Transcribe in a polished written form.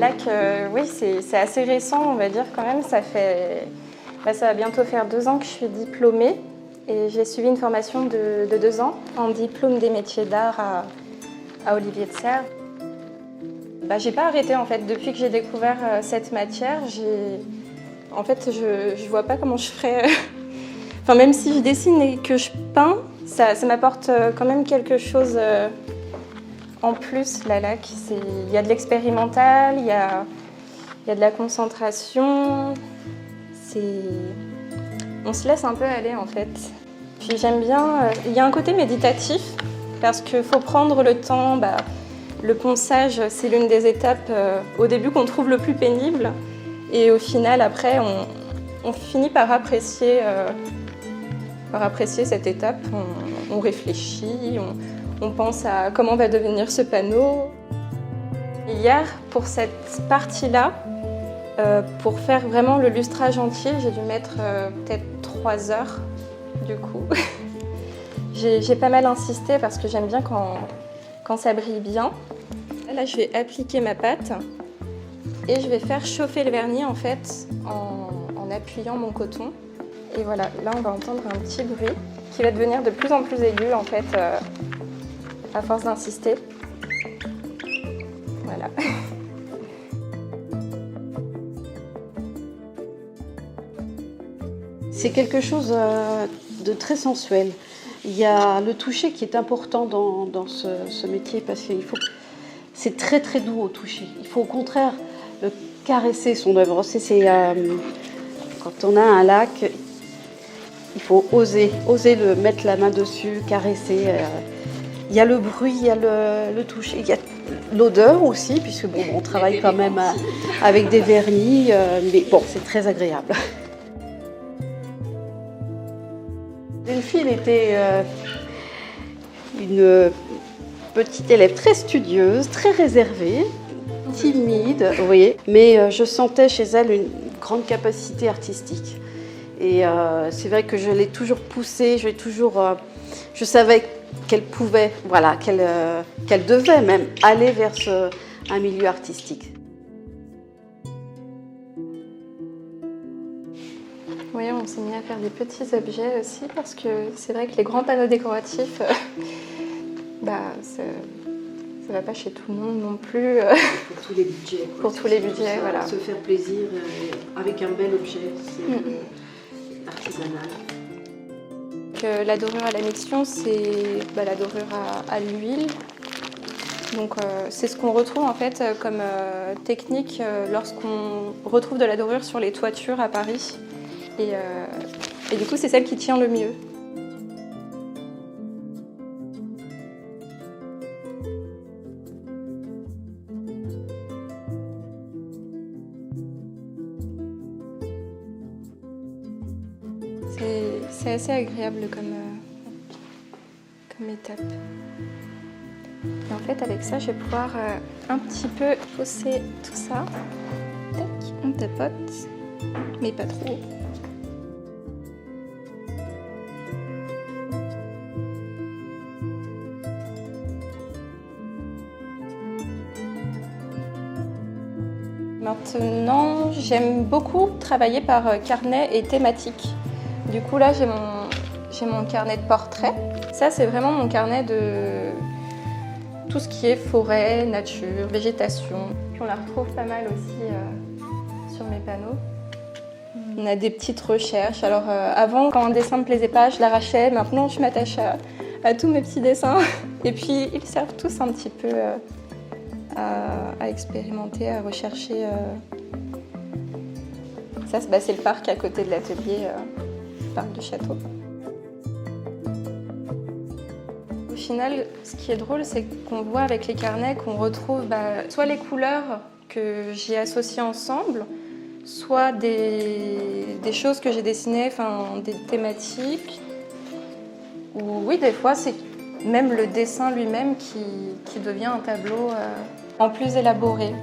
laque, oui, c'est assez récent, on va dire quand même. Ça va bientôt faire 2 ans que je suis diplômée et j'ai suivi une formation de 2 ans en diplôme des métiers d'art à Olivier de Serres. J'ai pas arrêté en fait. Depuis que j'ai découvert cette matière, en fait, je vois pas comment je ferais. Enfin, même si je dessine et que je peins, ça m'apporte quand même quelque chose en plus, la laque. Il y a de l'expérimental, il y a de la concentration. On se laisse un peu aller en fait. Puis j'aime bien, il y a un côté méditatif parce qu'il faut prendre le temps. Le ponçage, c'est l'une des étapes au début qu'on trouve le plus pénible. Et au final, après, on finit par apprécier cette étape. On réfléchit, on pense à comment va devenir ce panneau. Hier, pour cette partie-là, pour faire vraiment le lustrage entier, j'ai dû mettre peut-être 3 heures du coup. J'ai pas mal insisté parce que j'aime bien quand ça brille bien. Là, je vais appliquer ma pâte et je vais faire chauffer le vernis en fait en appuyant mon coton. Et voilà, là on va entendre un petit bruit qui va devenir de plus en plus aigu en fait à force d'insister. Voilà. C'est quelque chose de très sensuel. Il y a le toucher qui est important dans ce métier parce qu'il faut... C'est très très doux au toucher. Il faut au contraire caresser son œuvre. Quand on a un lac, il faut oser mettre la main dessus, caresser. Il y a le bruit, il y a le toucher, il y a l'odeur aussi, puisque on travaille quand même avec des vernis, mais bon, c'est très agréable. Delphine était une petite élève très studieuse, très réservée, timide, oui, mais je sentais chez elle une grande capacité artistique. Et c'est vrai que je l'ai toujours poussée, je savais qu'elle pouvait, voilà, qu'elle devait même aller vers un milieu artistique. Oui, on s'est mis à faire des petits objets aussi parce que c'est vrai que les grands panneaux décoratifs, ça va pas chez tout le monde non plus. Pour tous les budgets. Pour tous les budgets, voilà. Se faire plaisir avec un bel objet, c'est artisanal. La dorure à la miction, c'est la dorure à l'huile. Donc c'est ce qu'on retrouve en fait comme technique lorsqu'on retrouve de la dorure sur les toitures à Paris. Et du coup, c'est celle qui tient le mieux. C'est assez agréable comme étape. Et en fait, avec ça, je vais pouvoir un petit peu fausser tout ça. Tac, on tapote, mais pas trop. Maintenant, j'aime beaucoup travailler par carnet et thématique. Du coup, là, j'ai mon carnet de portraits. Ça, c'est vraiment mon carnet de tout ce qui est forêt, nature, végétation. Puis on la retrouve pas mal aussi sur mes panneaux. On a des petites recherches. Alors, avant, quand un dessin me plaisait pas, je l'arrachais. Maintenant, je m'attache à tous mes petits dessins. Et puis, ils servent tous un petit peu à expérimenter, à rechercher. Ça, c'est le parc à côté de l'atelier, le parc du château. Au final, ce qui est drôle, c'est qu'on voit avec les carnets qu'on retrouve soit les couleurs que j'ai associées ensemble, soit des choses que j'ai dessinées, des thématiques. Ou oui, des fois, c'est même le dessin lui-même qui devient un tableau en plus élaboré.